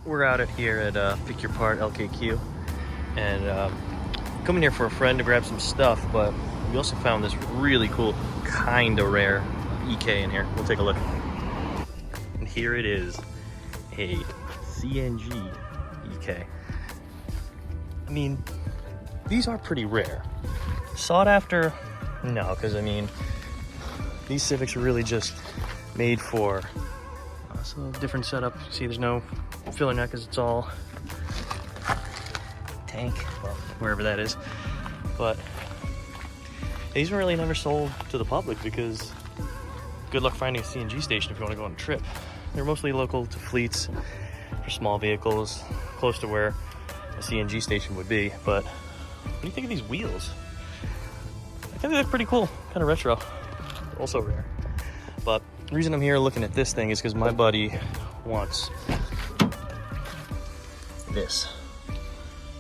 we're out here at Pick Your Part LKQ, and coming here for a friend to grab some stuff, but we also found this really cool, kind of rare EK in here. We'll take a look. And here it is, a CNG EK. I mean, these are pretty rare. Sought after? No, because I mean, these Civics are really just made for so different setup. See, there's no filler net because it's all tank, well, wherever that is. But these were really never sold to the public because good luck finding a CNG station if you want to go on a trip. They're mostly local to fleets for small vehicles, close to where a CNG station would be. But what do you think of these wheels? I think they're pretty cool, kind of retro, also rare. But the reason I'm here looking at this thing is because my buddy wants this.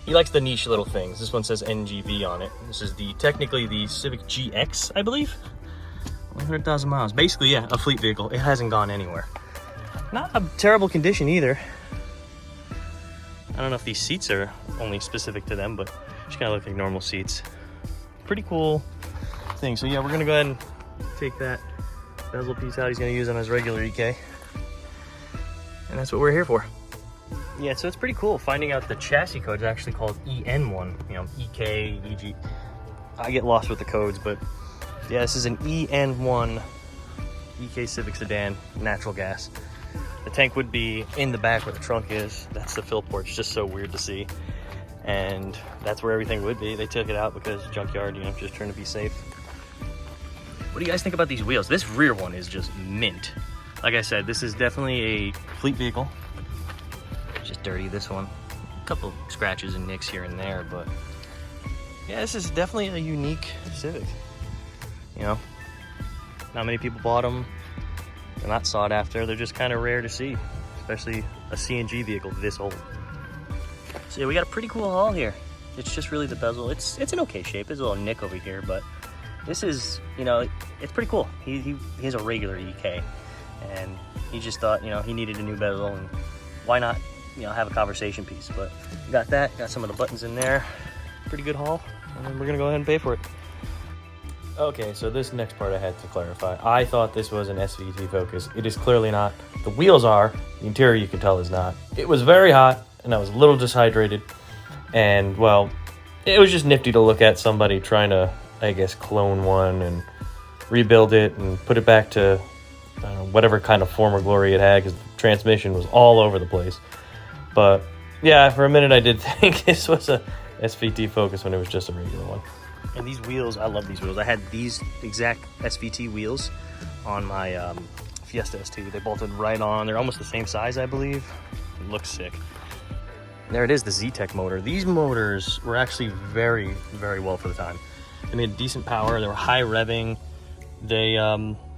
He likes the niche little things. This one says NGV on it. This is technically the Civic GX, I believe. 100,000 miles. Basically, yeah, a fleet vehicle. It hasn't gone anywhere. Not a terrible condition either. I don't know if these seats are only specific to them, but just kind of look like normal seats. Pretty cool thing. So yeah, we're gonna go ahead and take that bezel piece out he's gonna use on his regular EK. And that's what we're here for. Yeah, so it's pretty cool finding out the chassis code is actually called EN1, you know, EK, EG. I get lost with the codes, but yeah, this is an EN1 EK Civic sedan, natural gas. The tank would be in the back where the trunk is. That's the fill port. It's just so weird to see. And that's where everything would be. They took it out because Junkyard, you know, just trying to be safe. What do you guys think about these wheels? This rear one is just mint. Like I said, this is definitely a fleet vehicle. Just dirty, this one. A couple scratches and nicks here and there, but yeah, this is definitely a unique Civic. You know, not many people bought them. They're not sought after. They're just kind of rare to see, especially a CNG vehicle this old. So yeah, we got a pretty cool haul here. It's just really the bezel. It's in okay shape. There's a little nick over here, but this is, you know, it's pretty cool. He has a regular EK, and he just thought, you know, he needed a new bezel, and why not, you know, have a conversation piece. But you got that, got some of the buttons in there. Pretty good haul, and then we're gonna go ahead and pay for it. Okay, so this next part I had to clarify. I thought this was an SVT Focus. It is clearly not. The wheels are, the interior you can tell is not. It was very hot, and I was a little dehydrated, and well, it was just nifty to look at somebody trying to, I guess, clone one and rebuild it and put it back to whatever kind of former glory it had, because the transmission was all over the place. But yeah, for a minute I did think this was a SVT Focus when it was just a regular one. And these wheels, I love these wheels. I had these exact SVT wheels on my Fiesta ST. They bolted right on. They're almost the same size, I believe. It looks sick. And there it is, the Z-Tech motor. These motors were actually very, very well for the time. They made decent power. They were high revving. They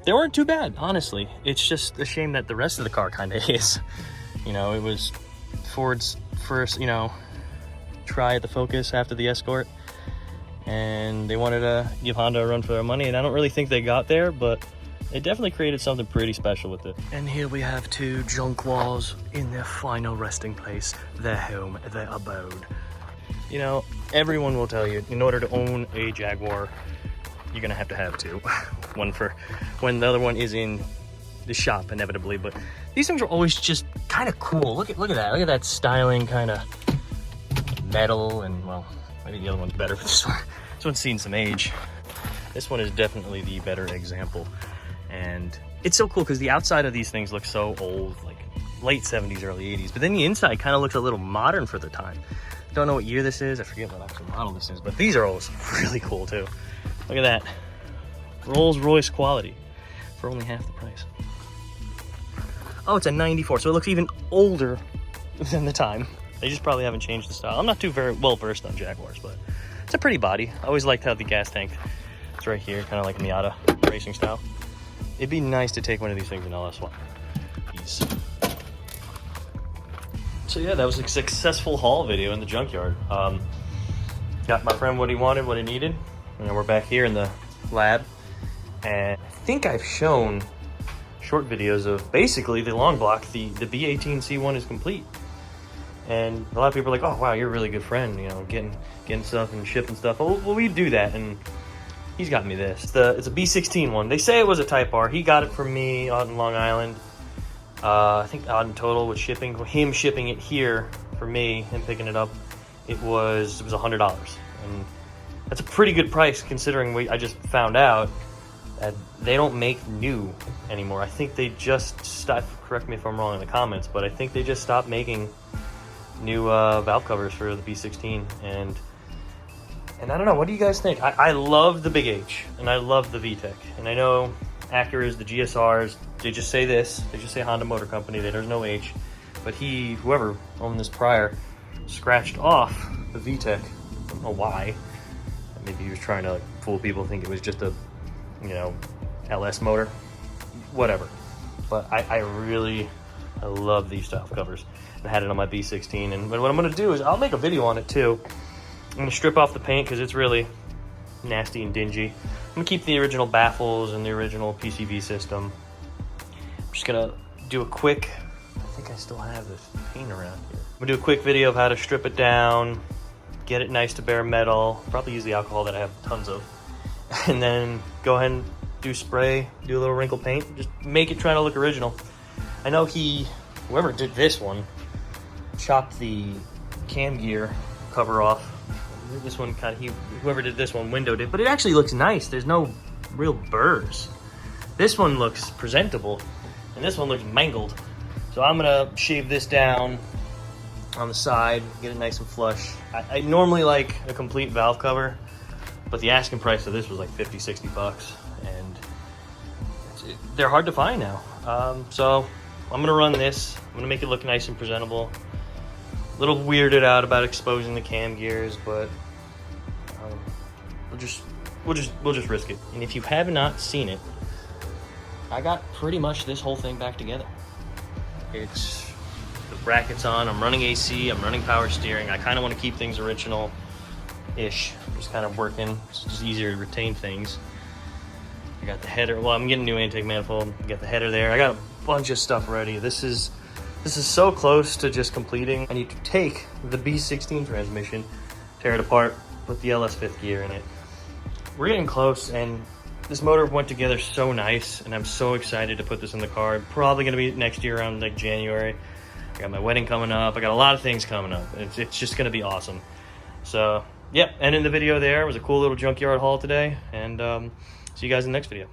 weren't too bad, honestly. It's just a shame that the rest of the car kind of is. You know, it was Ford's first, you know, try at the Focus after the Escort. And they wanted to give Honda a run for their money, and I don't really think they got there, but it definitely created something pretty special with it. And here we have two Jaguars in their final resting place, their home, their abode. You know, everyone will tell you, in order to own a Jaguar, you're gonna have to have two. One for when the other one is in the shop, inevitably, but these things are always just kind of cool. Look at that. Look at that styling, kind of metal, and well, maybe the other one's better, but this one's seen some age. This one is definitely the better example. And it's so cool because the outside of these things looks so old, like late 70s, early 80s. But then the inside kind of looks a little modern for the time. Don't know what year this is. I forget what actual model this is, but these are always really cool too. Look at that. Rolls Royce quality for only half the price. Oh, it's a 94, so it looks even older than the time. They just probably haven't changed the style. I'm not too very well versed on Jaguars, but it's a pretty body. I always liked how the gas tank is right here, kind of like Miata racing style. It'd be nice to take one of these things in LS1. So yeah, that was a successful haul video in the Junkyard. Got my friend what he wanted, what he needed. And we're back here in the lab. And I think I've shown short videos of basically the long block. The B18C1 is complete. And a lot of people are like, oh wow, you're a really good friend, you know, getting stuff and shipping stuff. Well, we do that, and he's got me this. It's a B16 one. They say it was a Type R. He got it from me out in Long Island. I think odd in total with shipping, him shipping it here for me and picking it up, it was $100, and that's a pretty good price considering I just found out that they don't make new anymore. I think they just stopped, correct me if I'm wrong in the comments, but I think they just stopped making new valve covers for the B16, and I don't know, what do you guys think? I love the Big H, and I love the VTEC, and I know Acuras, the GSRs, they just say this, they just say Honda Motor Company, there's no H, but whoever owned this prior, scratched off the VTEC. I don't know why. Maybe he was trying to fool people, think it was just a, you know, LS motor, whatever. But I love these valve covers. I had it on my B16, and what I'm gonna do is I'll make a video on it too. I'm gonna strip off the paint because it's really nasty and dingy. I'm gonna keep the original baffles and the original PCV system. I'm just gonna do a quick, I think I still have this paint around here. I'm gonna do a quick video of how to strip it down, get it nice to bare metal, probably use the alcohol that I have tons of, and then go ahead and do spray, do a little wrinkle paint, just make it try to look original. I know whoever did this one, chopped the cam gear cover off. This one whoever did this one windowed it, but it actually looks nice. There's no real burrs. This one looks presentable, and this one looks mangled. So I'm gonna shave this down on the side, get it nice and flush. I normally like a complete valve cover, but the asking price of this was like 50, 60 bucks, and they're hard to find now. So I'm gonna run this. I'm gonna make it look nice and presentable. A little weirded out about exposing the cam gears, but we'll just risk it. And if you have not seen it, I got pretty much this whole thing back together. It's the brackets on, I'm running AC, I'm running power steering. I kind of want to keep things original-ish, just kind of working. It's just easier to retain things. I got the header, well, I'm getting a new intake manifold. I got the header there. I got a bunch of stuff ready. This is so close to just completing. I need to take the B16 transmission, tear it apart, put the LS 5th gear in it. We're getting close, and this motor went together so nice, and I'm so excited to put this in the car. Probably gonna be next year around like January. I got my wedding coming up. I got a lot of things coming up. It's just gonna be awesome. So, yeah, ending the video there. It was a cool little junkyard haul today, and see you guys in the next video.